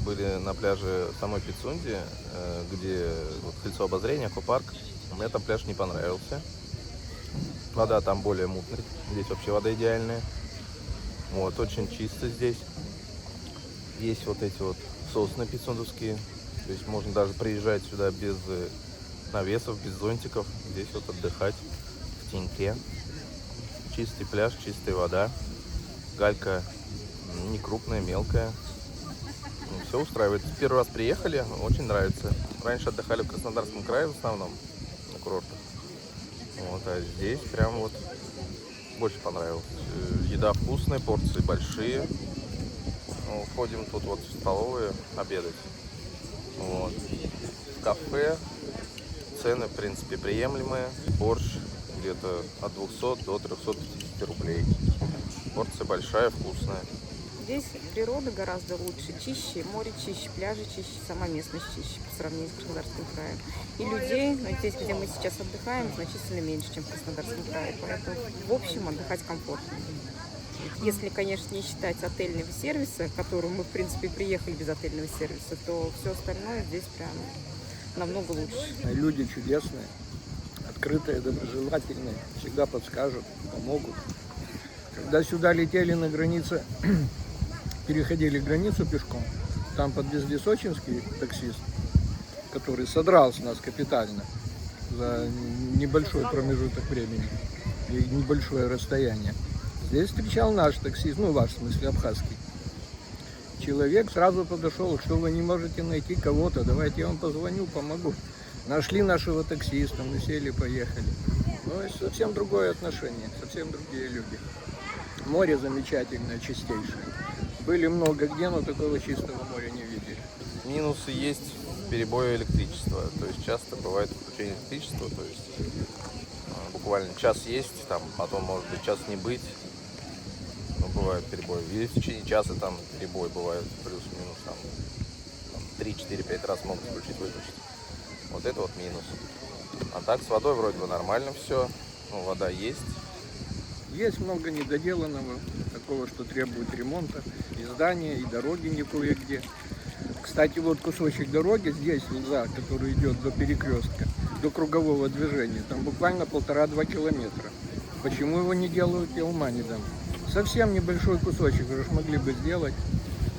были на пляже самой Пицунди, где вот, кольцо обозрения, аквапарк. Мне там пляж не понравился. Вода там более мутная, здесь вообще вода идеальная. Вот, очень чисто здесь. Есть вот эти вот сосны пицундовские. То есть можно даже приезжать сюда без навесов, без зонтиков. Здесь вот отдыхать в теньке. Чистый пляж, чистая вода. Галька не крупная, мелкая. Все устраивает. Первый раз приехали, очень нравится. Раньше отдыхали в Краснодарском крае в основном, на курортах. Вот, а здесь прям вот больше понравилось. Еда вкусная, порции большие. Ну, ходим тут вот в столовые обедать. Вот. В кафе цены, в принципе, приемлемые. Борщ где-то от 200 до 350 рублей. Порция большая, вкусная. Здесь природа гораздо лучше, чище, море чище, пляжи чище, сама местность чище по сравнению с Краснодарским краем. И людей, здесь, где мы сейчас отдыхаем, значительно меньше, чем в Краснодарском крае. Поэтому, в общем, отдыхать комфортно. Если, конечно, не считать отельного сервиса, к которому мы, в принципе, приехали без отельного сервиса, то все остальное здесь прям намного лучше. Люди чудесные, открытые, доброжелательные, всегда подскажут, помогут. Когда сюда летели на границе, переходили границу пешком, там подвезли сочинский таксист, который содрал с нас капитально за небольшой промежуток времени и небольшое расстояние. Здесь встречал наш таксист, ну ваш, в смысле, абхазский. Человек сразу подошел: что вы не можете найти кого-то, давайте я вам позвоню, помогу. Нашли нашего таксиста, мы сели, поехали. Ну и совсем другое отношение, совсем другие люди. Море замечательное, чистейшее. Были много где, но такого чистого моря не видели. Минусы есть в перебое электричества. То есть часто бывает отключение электричества. То есть буквально час есть, там, потом может быть час не быть. Ну, бывают перебои. Или в течение часа там перебой бывает плюс-минус. Там 3-4-5 раз могут включить-выключить. Вот это вот минус. А так с водой вроде бы нормально все. Ну, вода есть. Есть много недоделанного, такого, что требует ремонта. И здания, и дороги не кое-где. Кстати, вот кусочек дороги здесь, который идет до перекрестка, до кругового движения, там буквально 1,5-2 километра. Почему его не делают, я ума не дам. Совсем небольшой кусочек уже могли бы сделать.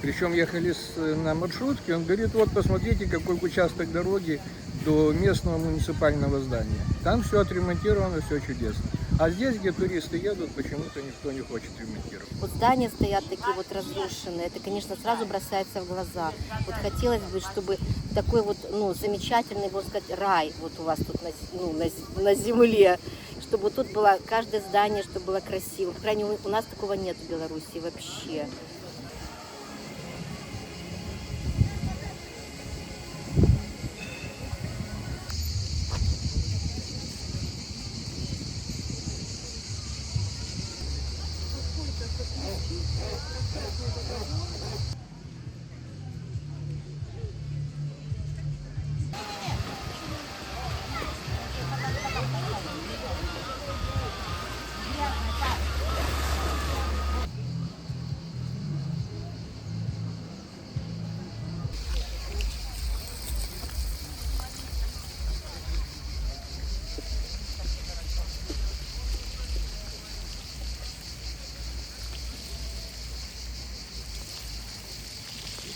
Причем ехали на маршрутке, он говорит: вот посмотрите, какой участок дороги до местного муниципального здания. Там все отремонтировано, все чудесно. А здесь, где туристы едут, почему-то никто не хочет ремонтировать. Вот здания стоят такие вот разрушенные, это, конечно, сразу бросается в глаза. Вот хотелось бы, чтобы такой вот, замечательный, можно сказать, рай вот у вас тут на земле, чтобы тут было каждое здание, чтобы было красиво. По крайней мере, у нас такого нет в Беларуси вообще.